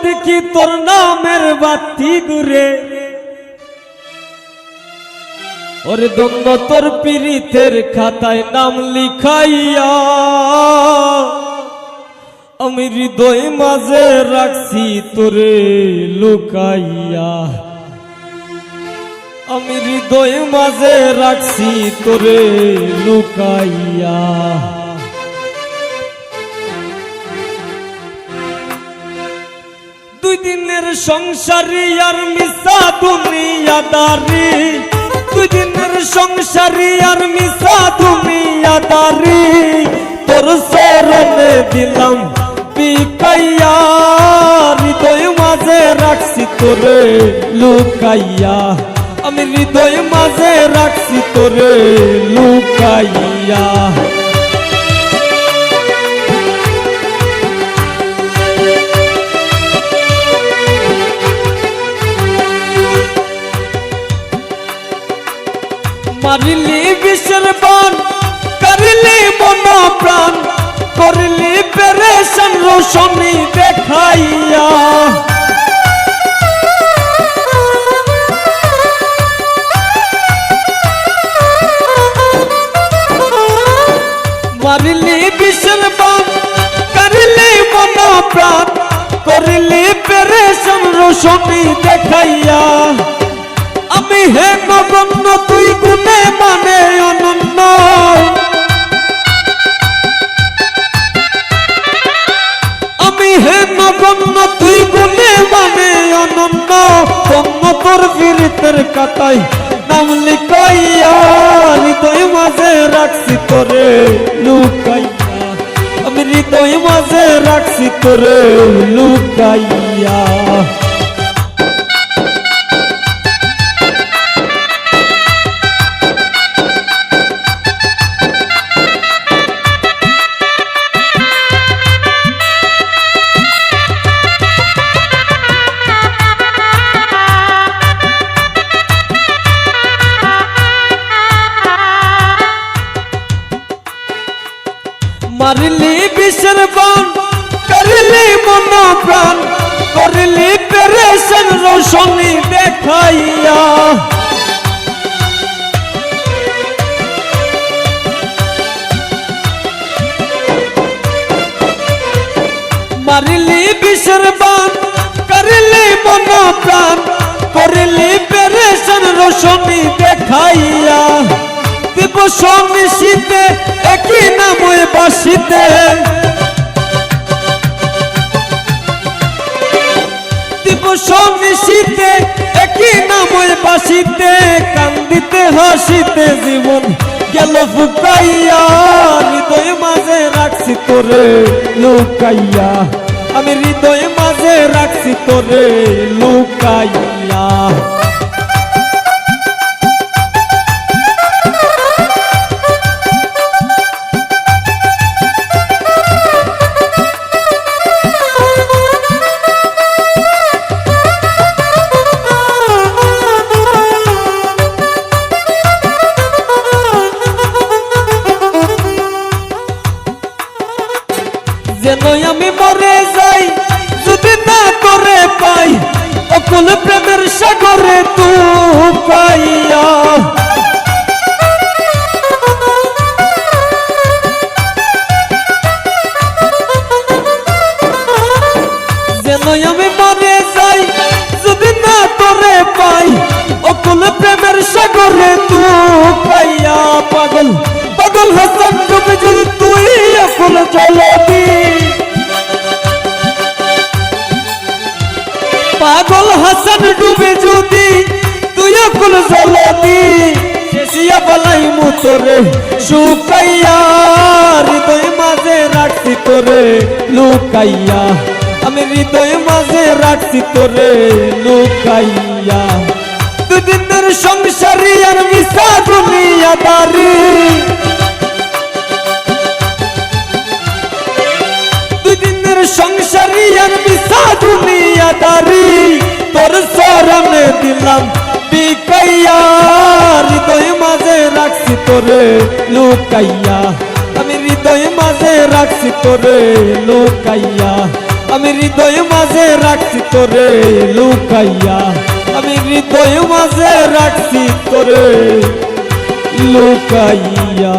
দেখি তোর নামের বাতি ঘুরে, ওরে দ্বন্দ্ব তোর পীড়িতের খাতায় নাম লিখাইয়া আমি হৃদয় মাঝে রাখছি তোরে লুকাইয়া, আমি হৃদয় মাঝে রাখছি তোরে লুকাইয়া। দুই দিনের সংসারী আর মিশা দুনিয়াদারি, দুই দিনের সংসারী আর মিশা দুনিয়াদারি, তোর চরণে দিলাম বিকাইয়া হৃদয় মাঝে রাখছি তোরে লুকাইয়া, আমি হৃদয় মাঝে রাখছি তোরে লুকাইয়া। মারিলি বিষের বান, করলি মন প্রাণ, করলি পেরেশান রোশনি দেখাইয়া, মারিলি বিষের বান, করলি মন প্রাণ, করলি পেরেশান রোশনি দেখাইয়া। আমি হে নগণ্য তুই গুণে মানে অনন্য, আমি হে নগণ্য তুই গুণে মানে অনন্য, অন্য তোর পীড়িতের কাতায় নাম লিখাইয়া হৃদয় মাঝে রাখছি তোরে লুকাইয়া, আমি হৃদয় মাঝে রাখছি তোরে লুকাইয়া। মারিলি বিষের বান, করলি মন প্রাণ, করলি পেরেশান রোশনি দেখাইয়া, মারিলি বিষের বান, করলি মন প্রাণ, করলি পেরেশান রোশনি দেখাইয়া। দিবস নিশীতে একই নামে বাসিতে, দিবস নিশীতে একই নামে বাসিতে, কান্দিতে হাসিতে জীবন গেল ফুকাইয়া হৃদয় মাঝে রাখছি তোরে লুকাইয়া, আমি হৃদয় মাঝে রাখছি তোরে লুকাইয়া। যেন আমি মরে যাই যদি না করে পাই, অকুল প্রেমের সাগরে ডুবাইয়া, যেন আমি মরে যাই যদি না করে পাই, অকুল প্রেমের সাগরে ডুবাইয়া। পাগল পাগল হাসান ডুবে যদি তুই অকুল জলদি, পাগল হাসান ডুবে যদি তুই অকুল জলদি, শেষিয়া বলাই মুতরে শুকাইয়া হৃদয় মাঝে রাখছি তোরে লুকাইয়া, আমি হৃদয় মাঝে রাখছি তোরে লুকাইয়া। দুদিনের সংসারী আর মিশা দুনিয়াদারি, দুদিনের সংসারী আর মিশা দুনিয়াদারি, তোর চরণে দিলাম বিকাইয়া হৃদয় মাঝে রাখছি তোরে লুকাইয়া, আমি হৃদয় মাঝে রাখছি তোরে লুকাইয়া, আমি হৃদয় মাঝে রাখছি তোরে লুকাইয়া, আমি হৃদয় মাঝে রাখছি তোরে লুকাইয়া।